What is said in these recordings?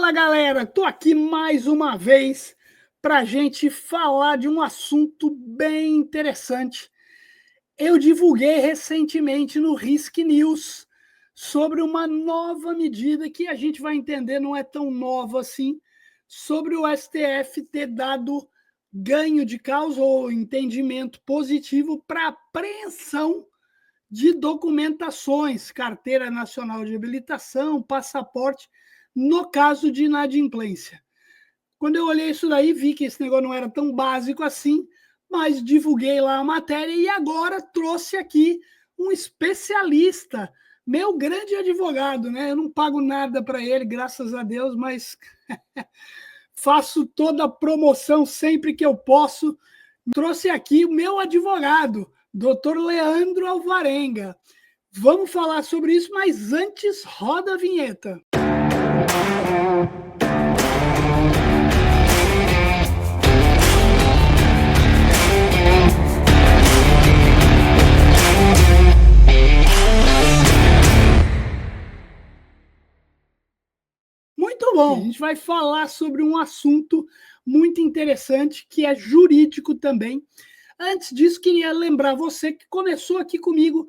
Fala, galera! Tô aqui mais uma vez para a gente falar de um assunto bem interessante. Eu divulguei recentemente no Risk News sobre uma nova medida que a gente vai entender não é tão nova assim, sobre o STF ter dado ganho de causa ou entendimento positivo para apreensão de documentações, carteira nacional de habilitação, passaporte, no caso de inadimplência. Quando eu olhei isso daí, vi que esse negócio não era tão básico assim, mas divulguei lá a matéria e agora trouxe aqui um especialista, meu grande advogado, né? Eu não pago nada para ele, graças a Deus, mas faço toda a promoção sempre que eu posso. Trouxe aqui o meu advogado, Dr. Leandro Alvarenga. Vamos falar sobre isso, mas antes roda a vinheta. Muito bom, a gente vai falar sobre um assunto muito interessante que é jurídico também. Antes disso, queria lembrar você que começou aqui comigo,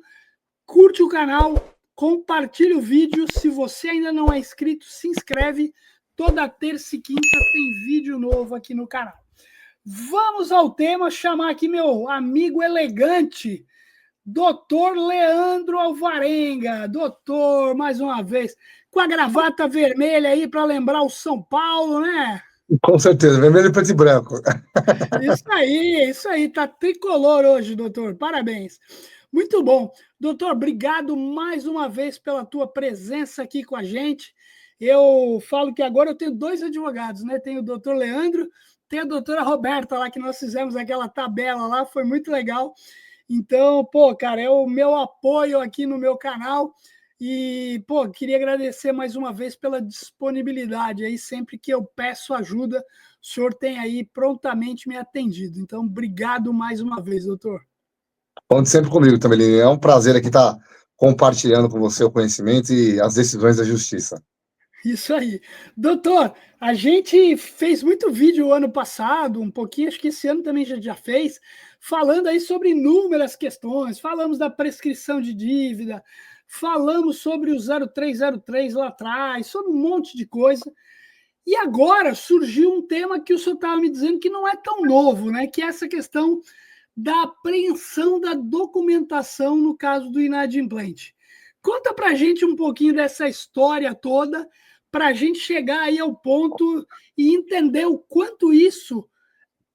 curte o canal, compartilhe o vídeo. Se você ainda não é inscrito, se inscreve. Toda terça e quinta tem vídeo novo aqui no canal. Vamos ao tema, chamar aqui meu amigo elegante, Dr. Leandro Alvarenga. Doutor, mais uma vez, com a gravata vermelha aí para lembrar o São Paulo, né? Com certeza, vermelho, preto e branco. Isso aí, tá tricolor hoje, doutor. Parabéns. Muito bom. Doutor, obrigado mais uma vez pela tua presença aqui com a gente. Eu falo que agora eu tenho dois advogados, né? Tem o doutor Leandro, tem a doutora Roberta lá, que nós fizemos aquela tabela lá, foi muito legal. Então, pô, cara, é o meu apoio aqui no meu canal. E, pô, queria agradecer mais uma vez pela disponibilidade aí. Sempre que eu peço ajuda, o senhor tem aí prontamente me atendido. Então, obrigado mais uma vez, doutor. Conte sempre comigo também. É um prazer aqui estar compartilhando com você o conhecimento e as decisões da justiça. Isso aí. Doutor, a gente fez muito vídeo ano passado, um pouquinho, acho que esse ano também já fez, falando aí sobre inúmeras questões. Falamos da prescrição de dívida, falamos sobre o 0303 lá atrás, sobre um monte de coisa. E agora surgiu um tema que o senhor estava me dizendo que não é tão novo, né? Que é essa questão da apreensão da documentação no caso do inadimplente. Conta para a gente um pouquinho dessa história toda, para a gente chegar aí ao ponto e entender o quanto isso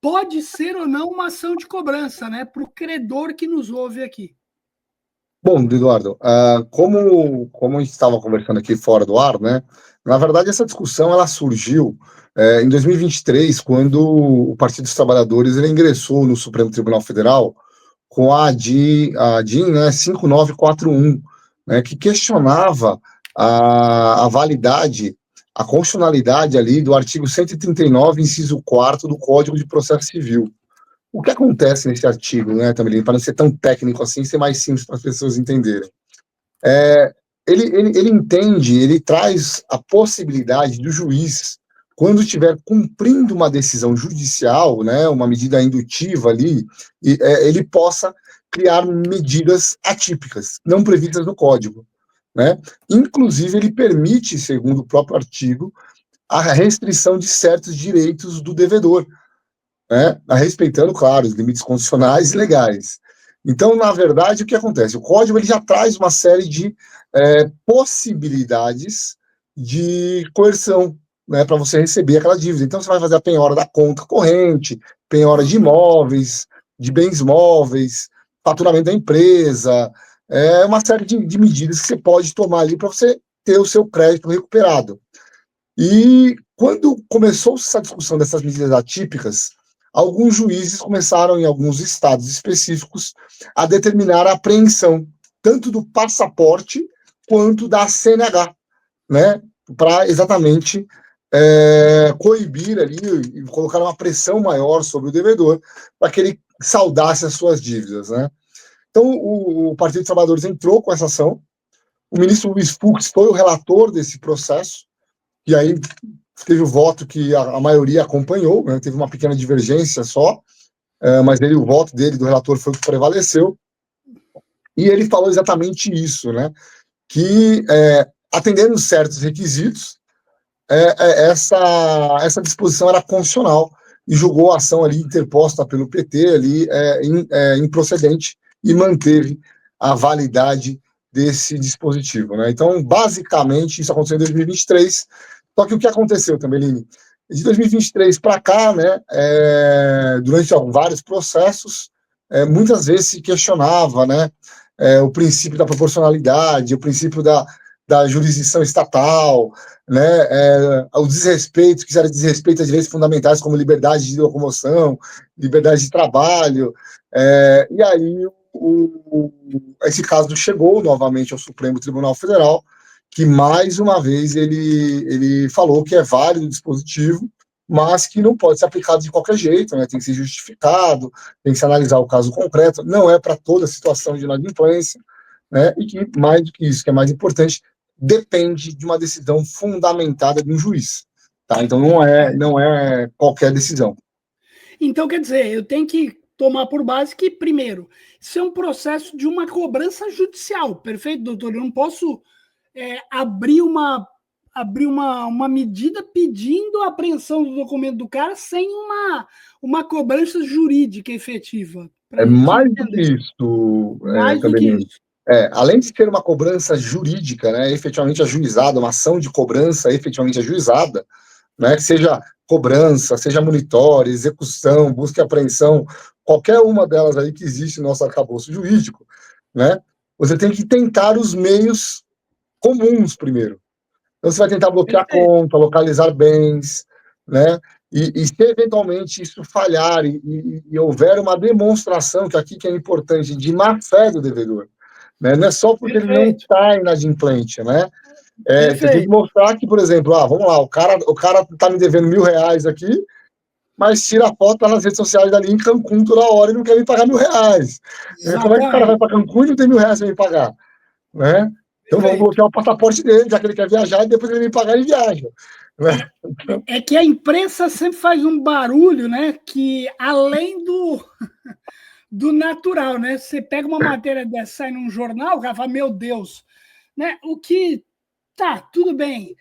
pode ser ou não uma ação de cobrança, né? Para o credor que nos ouve aqui. Bom, Eduardo, como a gente estava conversando aqui fora do ar, né? Na verdade, essa discussão ela surgiu em 2023, quando o Partido dos Trabalhadores ele ingressou no Supremo Tribunal Federal com a DIN, né, 5941, né, que questionava a validade, a constitucionalidade ali do artigo 139, inciso 4 do Código de Processo Civil. O que acontece nesse artigo, né, também, para não ser tão técnico assim, ser mais simples para as pessoas entenderem? Ele entende, ele traz a possibilidade do juiz, quando estiver cumprindo uma decisão judicial, né, uma medida indutiva ali, ele possa criar medidas atípicas, não previstas no Código, né? Inclusive, ele permite, segundo o próprio artigo, a restrição de certos direitos do devedor, né? Respeitando, claro, os limites constitucionais e legais. Então, na verdade, o que acontece? O Código ele já traz uma série de possibilidades de coerção, né, para você receber aquela dívida. Então, você vai fazer a penhora da conta corrente, penhora de imóveis, de bens móveis, faturamento da empresa, uma série de medidas que você pode tomar ali para você ter o seu crédito recuperado. E quando começou essa discussão dessas medidas atípicas, alguns juízes começaram, em alguns estados específicos, a determinar a apreensão tanto do passaporte quanto da CNH, né, para exatamente coibir ali e colocar uma pressão maior sobre o devedor para que ele saudasse as suas dívidas, né. Então, o Partido dos Trabalhadores entrou com essa ação, o ministro Luiz Fux foi o relator desse processo, e aí teve o voto que a maioria acompanhou, né, teve uma pequena divergência só, mas o voto dele, do relator, foi o que prevaleceu, e ele falou exatamente isso, né, que atendendo certos requisitos, essa disposição era constitucional e julgou a ação ali interposta pelo PT ali improcedente e manteve a validade desse dispositivo, né? Então, basicamente, isso aconteceu em 2023. Só que o que aconteceu também, Lini? De 2023 para cá, né, durante vários processos, muitas vezes se questionava, né, o princípio da proporcionalidade, o princípio da jurisdição estatal, né, o desrespeito, que era desrespeito a direitos fundamentais como liberdade de locomoção, liberdade de trabalho, e aí esse caso chegou novamente ao Supremo Tribunal Federal, que mais uma vez ele falou que é válido o dispositivo, mas que não pode ser aplicado de qualquer jeito, né, tem que ser justificado, tem que se analisar o caso concreto, não é para toda situação de inadimplência, né, e que mais do que isso, que é mais importante, depende de uma decisão fundamentada de um juiz. Tá? Então, não é qualquer decisão. Então, quer dizer, eu tenho que tomar por base que, primeiro, isso é um processo de uma cobrança judicial, perfeito, doutor? Eu não posso abrir uma medida pedindo a apreensão do documento do cara sem uma cobrança jurídica efetiva. É mais do que isso, Mais do que também. isso. Além de ter uma cobrança jurídica, né, efetivamente ajuizada, uma ação de cobrança efetivamente ajuizada, né, seja cobrança, seja monitório, execução, busca e apreensão, qualquer uma delas aí que existe no nosso arcabouço jurídico, né, você tem que tentar os meios comuns primeiro. Então, você vai tentar bloquear a conta, localizar bens, né? E se eventualmente isso falhar e houver uma demonstração, que aqui que é importante, de má-fé do devedor, né? Não é só porque ele não está inadimplente, né? Você tem que mostrar que, por exemplo, vamos lá, o cara está me devendo R$1.000 aqui, mas tira a foto lá nas redes sociais dali em Cancún toda hora e não quer me pagar R$1.000. Como é que o cara vai para Cancún e não tem R$1.000 para me pagar? Né? Então vamos bloquear o passaporte dele, já que ele quer viajar, e depois ele me pagar, ele viaja. Né? É que a imprensa sempre faz um barulho, né? Que além do natural, né? Você pega uma matéria dessa, sai num jornal, o cara fala, meu Deus, né? O que tá, tudo bem.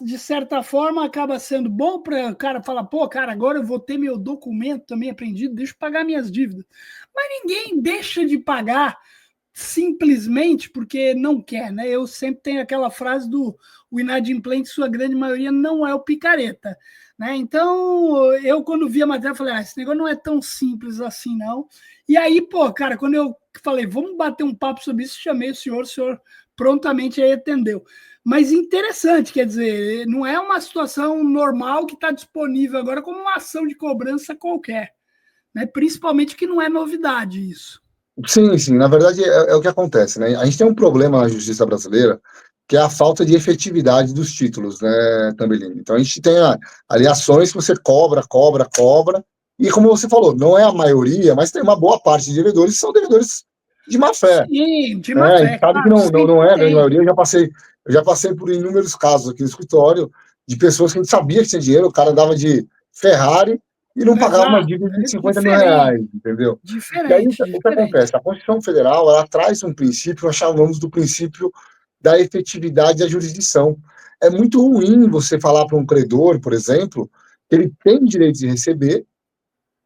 De certa forma, acaba sendo bom para o cara falar, pô, cara, agora eu vou ter meu documento também apreendido, deixa eu pagar minhas dívidas. Mas ninguém deixa de pagar simplesmente porque não quer, né? Eu sempre tenho aquela frase do o inadimplente, sua grande maioria, não é o picareta. Né? Então, eu quando vi a matéria, falei, esse negócio não é tão simples assim, não. E aí, pô, cara, quando eu falei, vamos bater um papo sobre isso, chamei o senhor prontamente aí atendeu. Mas interessante, quer dizer, não é uma situação normal que está disponível agora como uma ação de cobrança qualquer. Né? Principalmente que não é novidade isso. Sim, na verdade é o que acontece, né? A gente tem um problema na justiça brasileira, que é a falta de efetividade dos títulos, né, Tambelini? Então a gente tem ali ações que você cobra, e como você falou, não é a maioria, mas tem uma boa parte de devedores que são devedores de má fé. Sim, de má fé. A gente sabe que não é a grande maioria, eu já passei por inúmeros casos aqui no escritório de pessoas que a gente sabia que tinha dinheiro, o cara andava de Ferrari e não pagava uma dívida de R$50.000, entendeu? E aí, o que acontece? A Constituição Federal, ela traz um princípio, nós chamamos do princípio da efetividade da jurisdição. É muito ruim você falar para um credor, por exemplo, que ele tem direito de receber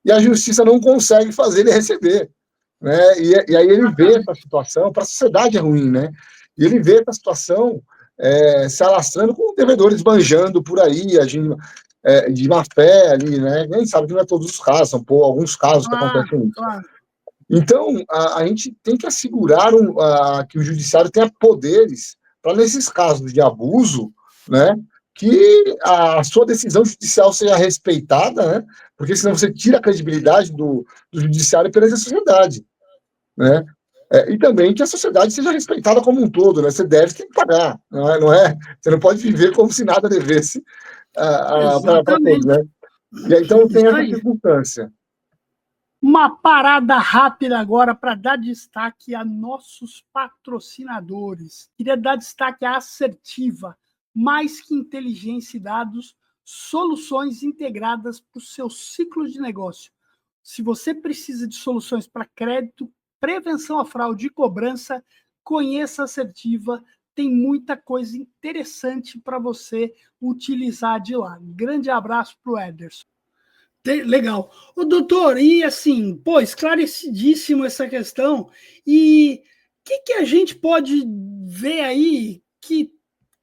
e a justiça não consegue fazer ele receber. Né? E aí ele vê essa situação, para a sociedade é ruim, né? E ele vê essa situação se alastrando com devedores banjando por aí, agindo de má fé ali, né? Nem sabe que não é todos os casos, são alguns casos que acontecem isso. Claro. Então, a gente tem que assegurar que o judiciário tenha poderes para, nesses casos de abuso, né, que a sua decisão judicial seja respeitada, né, porque senão você tira a credibilidade do judiciário perante a sociedade. Né? E também que a sociedade seja respeitada como um todo, né? Você deve ter que pagar, não é? Você não pode viver como se nada devesse para todos, né? E aí, então tem essa circunstância. Uma parada rápida agora para dar destaque a nossos patrocinadores. Queria dar destaque à Assertiva, mais que inteligência e dados, soluções integradas para o seu ciclo de negócio. Se você precisa de soluções para crédito, prevenção à fraude e cobrança, conheça a Assertiva, tem muita coisa interessante para você utilizar de lá. Grande abraço para o Ederson. Legal. O doutor, e assim, pô, esclarecidíssimo essa questão. E o que a gente pode ver aí que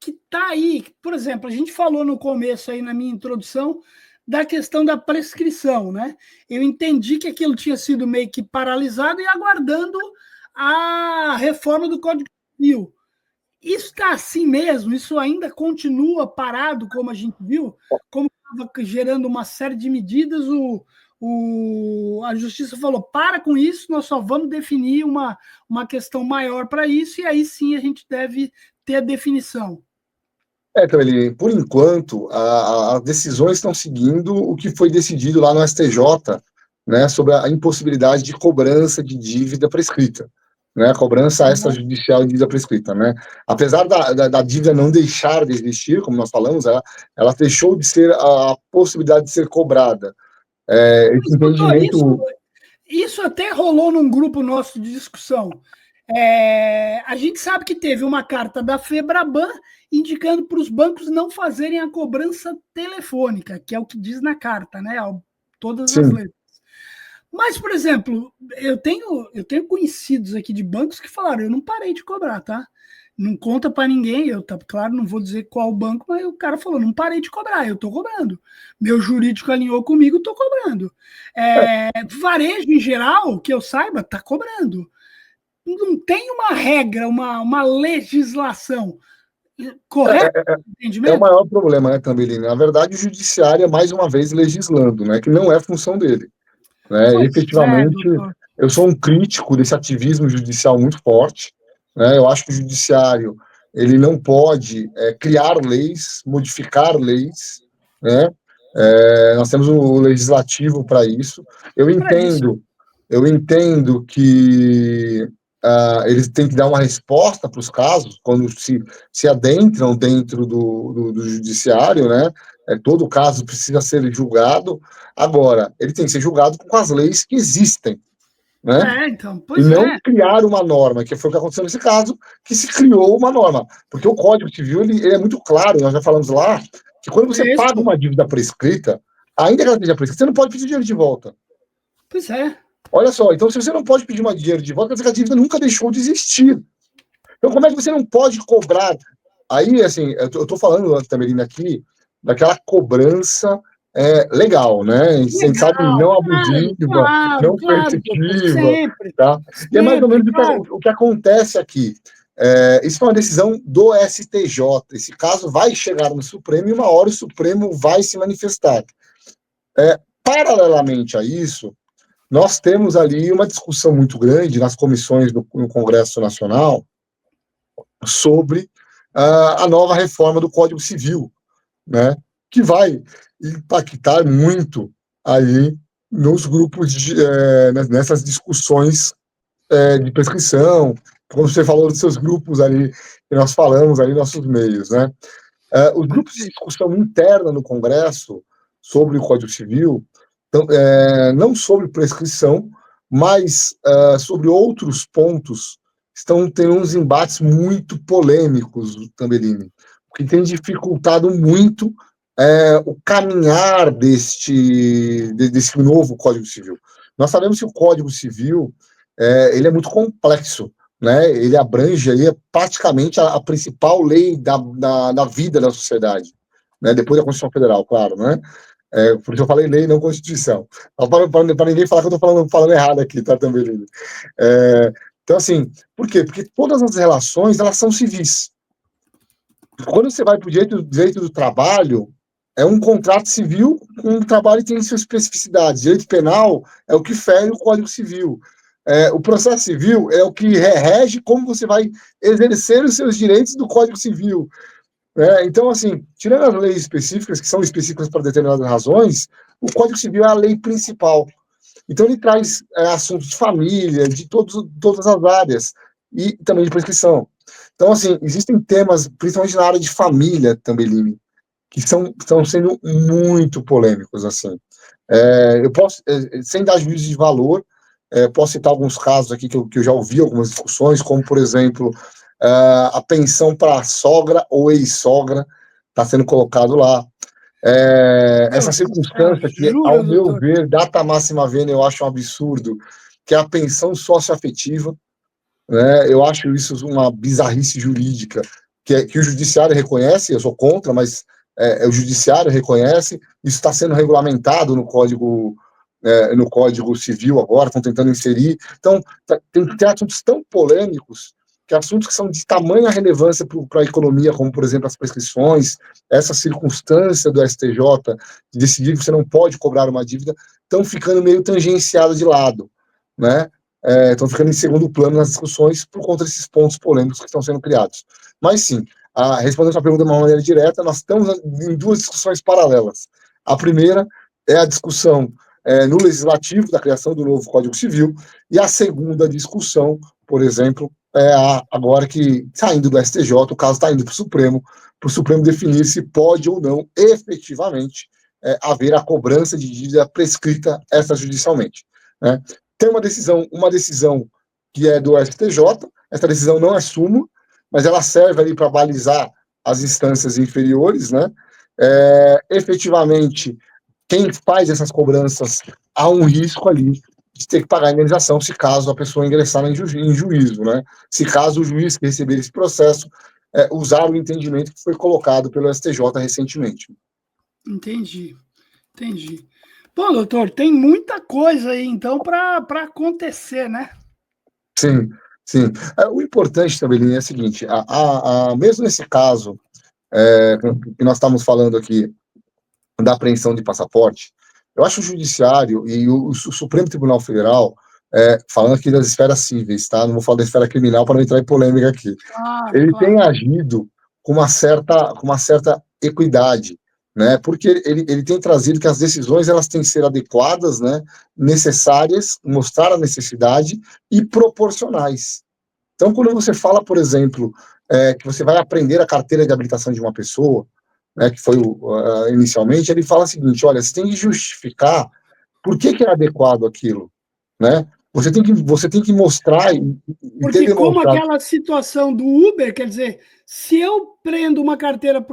está aí? Por exemplo, a gente falou no começo aí na minha introdução da questão da prescrição, né? Eu entendi que aquilo tinha sido meio que paralisado e aguardando a reforma do Código Civil. Isso está assim mesmo? Isso ainda continua parado, como a gente viu? Como estava gerando uma série de medidas, a Justiça falou, para com isso, nós só vamos definir uma questão maior para isso, e aí sim a gente deve ter a definição. Então, por enquanto, as decisões estão seguindo o que foi decidido lá no STJ, né, sobre a impossibilidade de cobrança de dívida prescrita, né, cobrança extrajudicial de dívida prescrita, né. Apesar da dívida não deixar de existir, como nós falamos, ela deixou de ser a possibilidade de ser cobrada. Esse entendimento... Isso até rolou num grupo nosso de discussão. A gente sabe que teve uma carta da Febraban indicando para os bancos não fazerem a cobrança telefônica, que é o que diz na carta, né? Todas as letras. Mas, por exemplo, eu tenho conhecidos aqui de bancos que falaram, eu não parei de cobrar, tá? Não conta para ninguém, claro, não vou dizer qual banco, mas o cara falou, não parei de cobrar, eu estou cobrando. Meu jurídico alinhou comigo, estou cobrando. Varejo, em geral, que eu saiba, está cobrando. Não tem uma regra, uma legislação. Correto? É o maior problema, né, Tambelini? Na verdade, o judiciário é, mais uma vez, legislando, né, que não é função dele. Né? Efetivamente, eu sou um crítico desse ativismo judicial muito forte, né? Eu acho que o judiciário ele não pode criar leis, modificar leis, né? Nós temos o legislativo para isso. Eu entendo que eles têm que dar uma resposta para os casos quando se adentram dentro do judiciário, né? Todo caso precisa ser julgado. Agora, ele tem que ser julgado com as leis que existem, né? E não criar uma norma, que foi o que aconteceu nesse caso, que se criou uma norma. Porque o Código Civil ele é muito claro, nós já falamos lá, que quando você paga uma dívida prescrita, ainda que ela esteja prescrita, você não pode pedir dinheiro de volta. Pois é. Olha só, então se você não pode pedir dinheiro de volta, quer dizer que a dívida nunca deixou de existir. Então como é que você não pode cobrar? Aí, assim, eu estou falando, Tamerina, aqui, daquela cobrança legal, né? A gente sabe, não abusiva, não coercitiva, tá? E é mais ou menos o que acontece aqui. Isso é uma decisão do STJ. Esse caso vai chegar no Supremo e uma hora o Supremo vai se manifestar. Paralelamente a isso, nós temos ali uma discussão muito grande nas comissões no Congresso Nacional sobre a nova reforma do Código Civil, né, que vai impactar muito aí nos grupos, nessas discussões de prescrição, como você falou dos seus grupos ali, que nós falamos ali, nossos meios, né. Os grupos de discussão interna no Congresso sobre o Código Civil, não sobre prescrição, mas sobre outros pontos, estão tendo uns embates muito polêmicos, Tambelini, o que tem dificultado muito o caminhar desse novo Código Civil. Nós sabemos que o Código Civil ele é muito complexo, né? Ele abrange aí praticamente a principal lei da vida da sociedade, né? Depois da Constituição Federal, claro, né? Por isso eu falei lei, não Constituição. Para ninguém falar que eu estou falando errado aqui, tá, também. Então, assim, por quê? Porque todas as relações, elas são civis. Quando você vai para o direito do trabalho, é um contrato civil, um trabalho que tem suas especificidades. Direito penal é o que fere o Código Civil. O processo civil é o que rege como você vai exercer os seus direitos do Código Civil. Então, assim, tirando as leis específicas, que são específicas para determinadas razões, o Código Civil é a lei principal. Então, ele traz assuntos de família, de todas as áreas, e também de prescrição. Então, assim, existem temas, principalmente na área de família, também, que estão sendo muito polêmicos, assim. Eu posso, sem dar juízo de valor, posso citar alguns casos aqui que eu já ouvi algumas discussões, como, por exemplo, a pensão para sogra ou ex-sogra está sendo colocado lá. Essa circunstância que, Jura, ao meu doutor? ver, data máxima vênia, eu acho um absurdo, que é a pensão socioafetiva, né? Eu acho isso uma bizarrice jurídica, que o judiciário reconhece, eu sou contra, mas o judiciário reconhece, isso está sendo regulamentado no Código Civil agora, estão tentando inserir. Então, tem assuntos tão polêmicos, que assuntos que são de tamanha relevância para a economia, como, por exemplo, as prescrições, essa circunstância do STJ de decidir que você não pode cobrar uma dívida, estão ficando meio tangenciadas de lado, né? Estão ficando em segundo plano nas discussões por conta desses pontos polêmicos que estão sendo criados. Mas sim, respondendo a sua pergunta de uma maneira direta, nós estamos em duas discussões paralelas. A primeira é a discussão no Legislativo da criação do novo Código Civil, e a segunda discussão, por exemplo, agora que, saindo do STJ, o caso está indo para o Supremo definir se pode ou não, efetivamente, haver a cobrança de dívida prescrita extrajudicialmente, né? Tem uma decisão que é do STJ, essa decisão não é súmula, mas ela serve ali para balizar as instâncias inferiores, né? Efetivamente, quem faz essas cobranças, há um risco ali de ter que pagar a indenização se caso a pessoa ingressar em juízo, né? Se caso o juiz que receber esse processo usar o entendimento que foi colocado pelo STJ recentemente. Entendi. Bom, doutor, tem muita coisa aí, então, para acontecer, né? Sim, sim. O importante também é o seguinte, mesmo nesse caso que nós estamos falando aqui da apreensão de passaporte, eu acho o Judiciário e o Supremo Tribunal Federal, falando aqui das esferas cíveis, tá? Não vou falar da esfera criminal para não entrar em polêmica aqui. Ele tem agido com uma certa equidade, né? Porque ele tem trazido que as decisões elas têm que ser adequadas, né? Necessárias, mostrar a necessidade e proporcionais. Então, quando você fala, por exemplo, que você vai aprender a carteira de habilitação de uma pessoa, né, que foi inicialmente, ele fala o seguinte: olha, você tem que justificar por que é adequado aquilo, né? Você tem que mostrar e ter Porque como demonstrado. aquela situação do Uber, quer dizer, se eu prendo uma carteira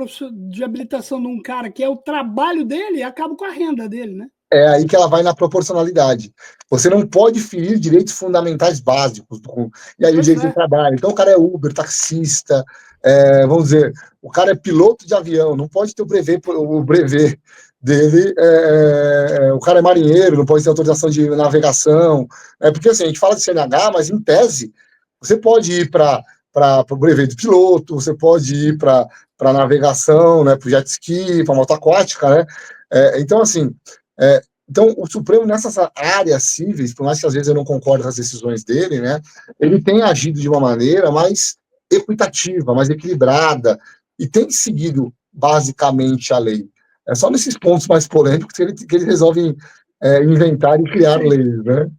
de habilitação de um cara que é o trabalho dele, acabo com a renda dele, né? É aí que ela vai na proporcionalidade. Você não pode ferir direitos fundamentais básicos, e aí o direito de trabalho. Então, o cara é Uber, taxista, vamos dizer, o cara é piloto de avião, não pode ter o brevet dele, o cara é marinheiro, não pode ter autorização de navegação, porque assim, a gente fala de CNH, mas em tese, você pode ir para o brevet de piloto, você pode ir para navegação, né, para o jet ski, para moto aquática, né? Então, assim, então, o Supremo, nessas áreas cíveis, por mais que às vezes eu não concorde com as decisões dele, né, ele tem agido de uma maneira mais equitativa, mais equilibrada, e tem seguido basicamente a lei. É só nesses pontos mais polêmicos que ele resolve inventar e criar leis, né?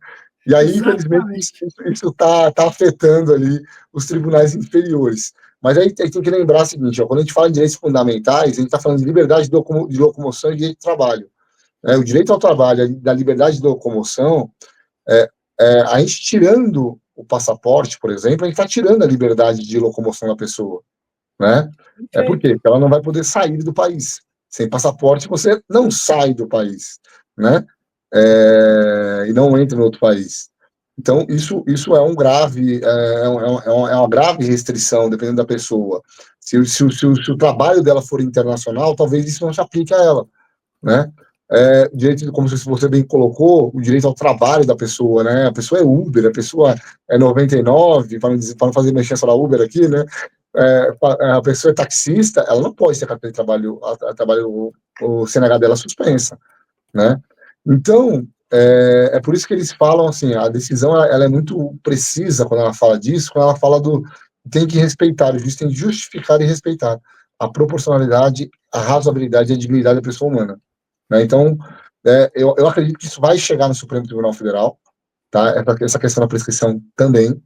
E aí, infelizmente, isso está afetando ali os tribunais inferiores. Mas aí tem que lembrar o seguinte: quando a gente fala em direitos fundamentais, a gente está falando de liberdade de locomoção e direito de trabalho. O direito ao trabalho, da liberdade de locomoção, a gente tirando o passaporte, por exemplo, a gente está tirando a liberdade de locomoção da pessoa, né? Por quê? Porque ela não vai poder sair do país. Sem passaporte, você não sai do país, né? E não entra no outro país. Então, isso é uma grave restrição, dependendo da pessoa. Se o trabalho dela for internacional, talvez isso não se aplique a ela, né? Direito, como você bem colocou, o direito ao trabalho da pessoa, né? A pessoa é Uber, a pessoa é 99, para não fazer mexer só na Uber aqui, né? A pessoa é taxista, ela não pode ter carteira de trabalho, o CNH dela suspensa, né? Então, por isso que eles falam assim, a decisão ela é muito precisa quando ela fala disso, quando ela fala tem que respeitar, o juiz tem que justificar e respeitar a proporcionalidade, a razoabilidade e a dignidade da pessoa humana. Né? Então, eu acredito que isso vai chegar no Supremo Tribunal Federal, tá? Essa questão da prescrição também,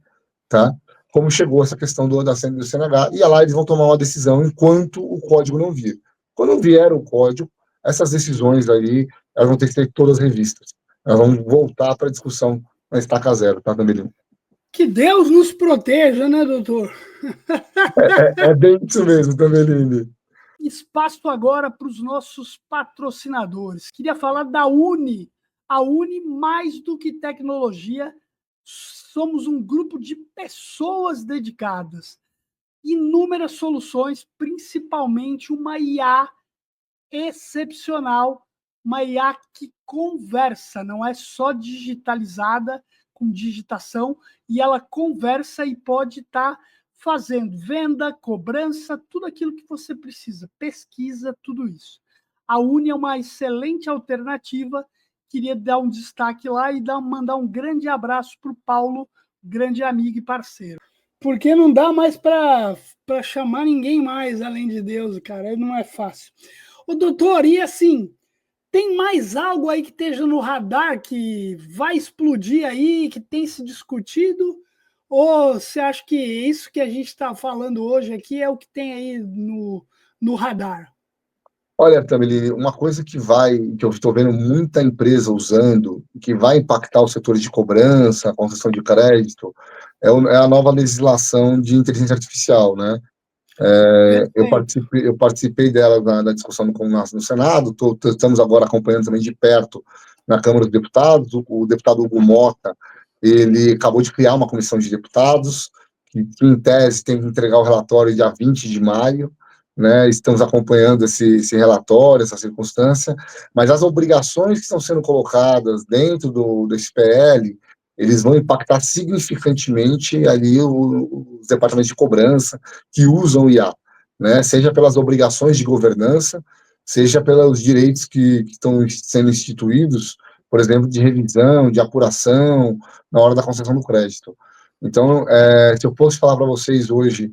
tá? Como chegou essa questão do CNH, e lá eles vão tomar uma decisão enquanto o código não vir. Quando vier o código, essas decisões aí, elas vão ter que ser todas revistas. Elas vão voltar para a discussão na estaca zero, tá, Tambelino? Que Deus nos proteja, né, doutor? É bem isso mesmo, Tambelino. Espaço agora para os nossos patrocinadores. Queria falar da Uni. A Uni, mais do que tecnologia, somos um grupo de pessoas dedicadas. Inúmeras soluções, principalmente uma IA excepcional, uma IA que conversa, não é só digitalizada com digitação, e ela conversa e pode estar fazendo venda, cobrança, tudo aquilo que você precisa, pesquisa, tudo isso. A Uni é uma excelente alternativa, queria dar um destaque lá e mandar um grande abraço para o Paulo, grande amigo e parceiro. Porque não dá mais para chamar ninguém mais além de Deus, cara, não é fácil. Ô, doutor, e assim, tem mais algo aí que esteja no radar que vai explodir aí, que tem se discutido? Ou você acha que isso que a gente está falando hoje aqui é o que tem aí no radar? Olha, Tameli, uma coisa que eu estou vendo muita empresa usando, que vai impactar o setor de cobrança, concessão de crédito, é a nova legislação de inteligência artificial, né? Perfeito. Eu participei dela na discussão no Senado, estamos agora acompanhando também de perto na Câmara dos Deputados. O deputado Hugo Mota, ele acabou de criar uma comissão de deputados, que em tese tem que entregar o relatório dia 20 de maio, né? Estamos acompanhando esse relatório, essa circunstância, mas as obrigações que estão sendo colocadas dentro desse PL, eles vão impactar significantemente ali os departamentos de cobrança, que usam o IA, né? Seja pelas obrigações de governança, seja pelos direitos que estão sendo instituídos, por exemplo, de revisão, de apuração, na hora da concessão do crédito. Então, se eu fosse falar para vocês hoje,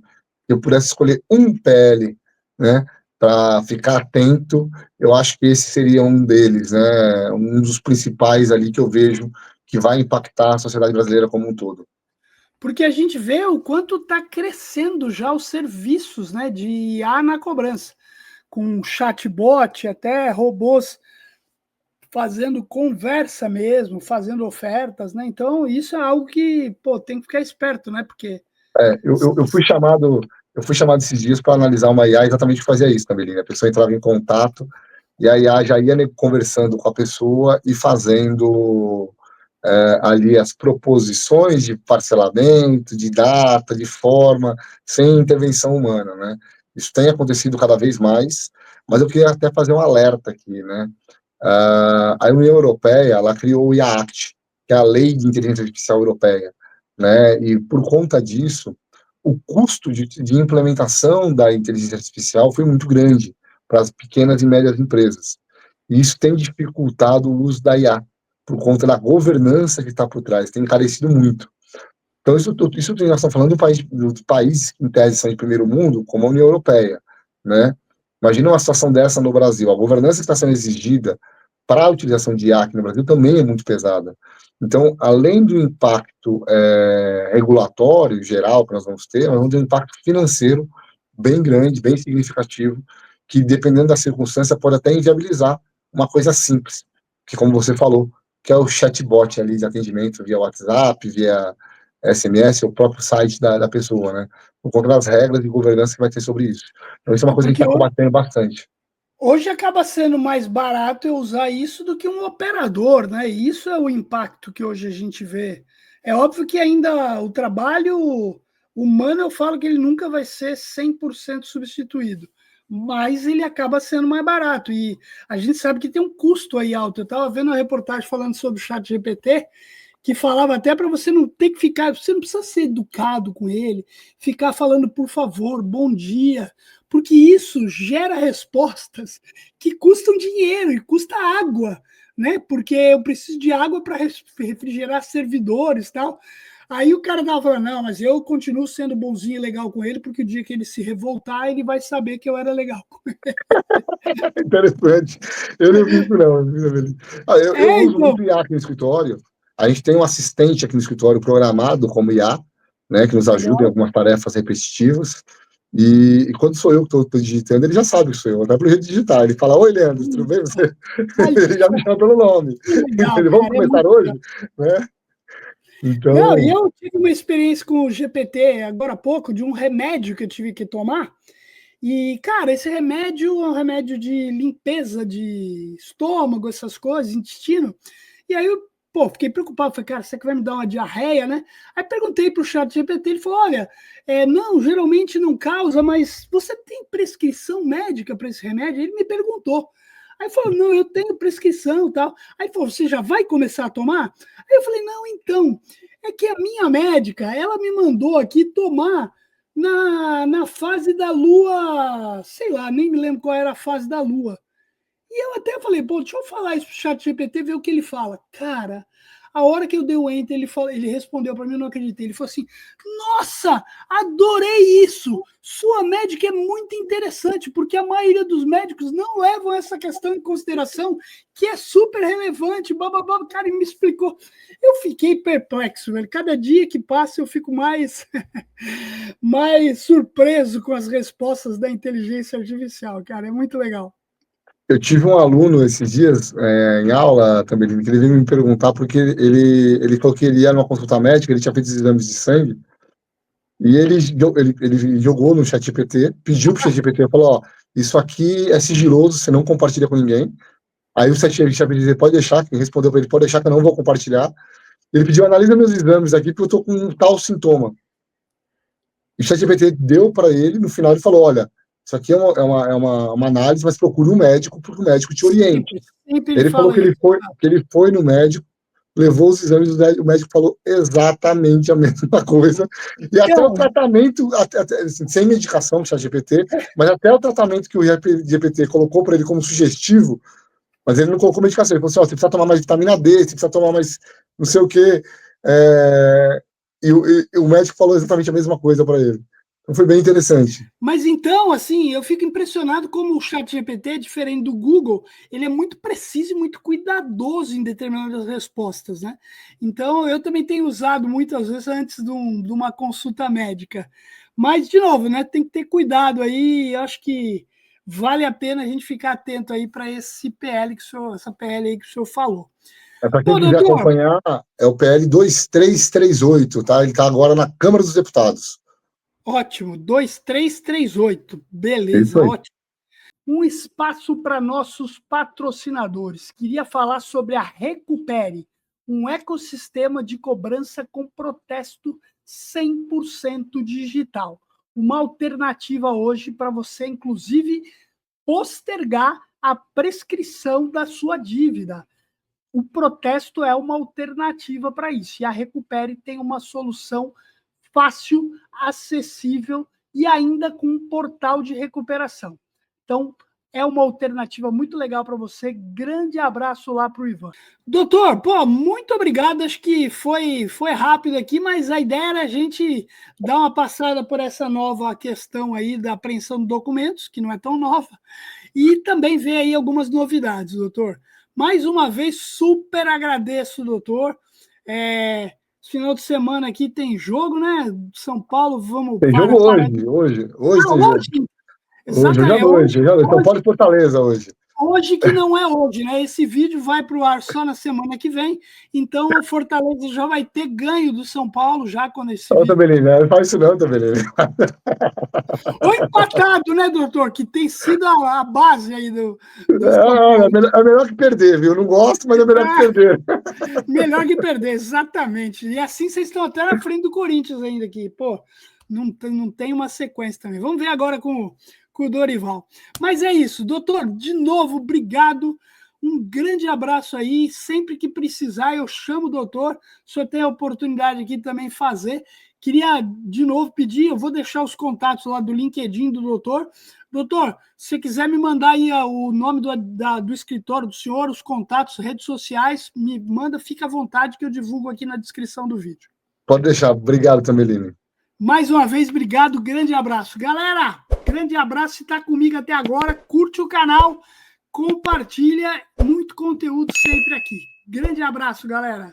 que eu pudesse escolher um PL, né, para ficar atento, eu acho que esse seria um deles, né, um dos principais ali que eu vejo que vai impactar a sociedade brasileira como um todo. Porque a gente vê o quanto está crescendo já os serviços, né, de IA na cobrança, com chatbot, até robôs fazendo conversa mesmo, fazendo ofertas, né? Então, isso é algo que, pô, tem que ficar esperto, né? Porque Eu fui chamado esses dias para analisar uma IA exatamente que fazia isso, Camelinha. A pessoa entrava em contato e a IA já ia conversando com a pessoa e fazendo ali as proposições de parcelamento, de data, de forma, sem intervenção humana, né? Isso tem acontecido cada vez mais, mas eu queria até fazer um alerta aqui, né? A União Europeia, ela criou o IA Act, que é a Lei de Inteligência Artificial Europeia, né? E por conta disso, o custo de implementação da inteligência artificial foi muito grande para as pequenas e médias empresas. E isso tem dificultado o uso da IA, por conta da governança que está por trás, tem encarecido muito. Então, isso nós estamos falando do país que, em tese, são de primeiro mundo, como a União Europeia, né? Imagina uma situação dessa no Brasil. A governança que está sendo exigida para a utilização de IA aqui no Brasil também é muito pesada. Então, além do impacto regulatório geral que nós vamos ter um impacto financeiro bem grande, bem significativo, que, dependendo da circunstância, pode até inviabilizar uma coisa simples, que, como você falou, que é o chatbot ali de atendimento via WhatsApp, via SMS, o próprio site da pessoa, né? Por conta das regras de governança que vai ter sobre isso. Então, isso é uma coisa que a gente porque está combatendo bastante. hoje acaba sendo mais barato eu usar isso do que um operador, né? E isso é o impacto que hoje a gente vê. É óbvio que ainda o trabalho humano, eu falo que ele nunca vai ser 100% substituído, mas ele acaba sendo mais barato. E a gente sabe que tem um custo aí alto. Eu estava vendo uma reportagem falando sobre o chat GPT, que falava até para você não ter que ficar, você não precisa ser educado com ele, ficar falando por favor, bom dia, porque isso gera respostas que custam dinheiro e custa água, né? Porque eu preciso de água para refrigerar servidores e tal. Aí o cara tava falando, não, mas eu continuo sendo bonzinho e legal com ele, porque o dia que ele se revoltar, ele vai saber que eu era legal com ele. Interessante. Eu não vi isso, não. Eu uso Então, muito IA aqui no escritório. A gente tem um assistente aqui no escritório programado como IA, né, que nos ajuda em legal. algumas tarefas repetitivas. E quando sou eu que estou digitando, ele já sabe que sou eu, até pelo jeito de digitar. Ele fala, oi, Leandro, tudo bem? Você... Olha Ele já me só, chama pelo nome. que legal, Ele, vamos cara, é começar muito hoje? legal. Né? Não, e Então, eu tive uma experiência com o GPT agora há pouco, de um remédio que eu tive que tomar. E, cara, esse remédio é um remédio de limpeza de estômago, essas coisas, intestino. E aí eu, pô, fiquei preocupado. Falei, cara, será que vai me dar uma diarreia, né? Aí perguntei para o chat GPT, ele falou, olha, não, geralmente não causa, mas você tem prescrição médica para esse remédio? Ele me perguntou. Aí falou, não, eu tenho prescrição e tal. Aí falou, você já vai começar a tomar? Aí eu falei, não, então, é que a minha médica, ela me mandou aqui tomar na fase da Lua, sei lá, nem me lembro qual era a fase da Lua. E eu até falei, pô, deixa eu falar isso pro chat GPT, ver o que ele fala. Cara, a hora que eu dei o enter, ele respondeu para mim, eu não acreditei. Ele falou assim, nossa, adorei isso! Sua médica é muito interessante, porque a maioria dos médicos não levam essa questão em consideração, que é super relevante, bababá, cara, e me explicou. Eu fiquei perplexo, velho. Cada dia que passa eu fico mais, mais surpreso com as respostas da inteligência artificial, cara. É muito legal. eu tive um aluno esses dias, em aula também, que ele veio me perguntar, porque ele falou que ele ia numa consulta médica, ele tinha feito exames de sangue, e ele jogou no ChatGPT, pediu pro ChatGPT, falou, ó, isso aqui é sigiloso, você não compartilha com ninguém. Aí o ChatGPT pode deixar, que respondeu para ele, pode deixar que eu não vou compartilhar. Ele pediu, analisa meus exames aqui, porque eu tô com um tal sintoma. E o ChatGPT deu para ele, no final ele falou, olha, isso aqui é uma análise, mas procure um médico, porque o médico te oriente. Sempre, sempre ele Ele falou fala que isso. ele foi no médico, levou os exames, o médico falou exatamente a mesma coisa. E até o Então, tratamento, assim, sem medicação do ChatGPT, mas até o tratamento que o GPT colocou para ele como sugestivo, mas ele não colocou medicação. Ele falou assim: ó, você precisa tomar mais vitamina D, você precisa tomar mais não sei o quê. E o médico falou exatamente a mesma coisa para ele. Então foi bem interessante. mas então, assim, eu fico impressionado como o chat GPT, diferente do Google, ele é muito preciso e muito cuidadoso em determinadas respostas, né? Então, eu também tenho usado muitas vezes antes de uma consulta médica. Mas, de novo, né, tem que ter cuidado aí, eu acho que vale a pena a gente ficar atento aí para esse PL que o senhor, essa PL aí que o senhor falou. Para quem Bom, quiser doutor, acompanhar, é o PL 2338, tá? Ele está agora na Câmara dos Deputados. ótimo, 2338, É isso beleza, aí. ótimo. Um espaço para nossos patrocinadores. Queria falar sobre a Recupere, um ecossistema de cobrança com protesto 100% digital. Uma alternativa hoje para você, inclusive, postergar a prescrição da sua dívida. O protesto é uma alternativa para isso. E a Recupere tem uma solução fácil, acessível e ainda com um portal de recuperação. Então, é uma alternativa muito legal para você. Grande abraço lá para o Ivan. Doutor, pô, muito obrigado. Acho que foi rápido aqui, mas a ideia era a gente dar uma passada por essa nova questão aí da apreensão de documentos, que não é tão nova, e também ver aí algumas novidades, doutor. Mais uma vez, super agradeço, doutor. Final de semana aqui tem jogo, né? São Paulo, vamos Tem para. jogo hoje Ah, tem jogo. hoje, Hoje à exatamente. noite, hoje à noite. São Hoje, Paulo e Fortaleza hoje. hoje que não é hoje, né? Esse vídeo vai para o ar só na semana que vem. Então, o Fortaleza já vai ter ganho do São Paulo já quando esse Não, vídeo. Tabelini, não faz isso não, Tabelini. Ou empatado, né, doutor? Que tem sido a base aí do São Não, Paulo. é melhor que perder, viu? Não gosto, mas é melhor que perder. Melhor que perder, exatamente. E assim vocês estão até na frente do Corinthians ainda aqui. Pô, não tem uma sequência também. Vamos ver agora com o Dorival. Mas é isso, doutor, de novo, obrigado. Um grande abraço aí. Sempre que precisar, eu chamo o doutor. O senhor tem a oportunidade aqui também fazer. Queria de novo pedir, eu vou deixar os contatos lá do LinkedIn do doutor. Doutor, se você quiser me mandar aí o nome do escritório do senhor, os contatos, redes sociais, me manda, fica à vontade que eu divulgo aqui na descrição do vídeo. Pode deixar. Obrigado, Tabelini. Mais uma vez, obrigado, grande abraço. Galera, grande abraço, se está comigo até agora, curte o canal, compartilha, muito conteúdo sempre aqui. Grande abraço, galera.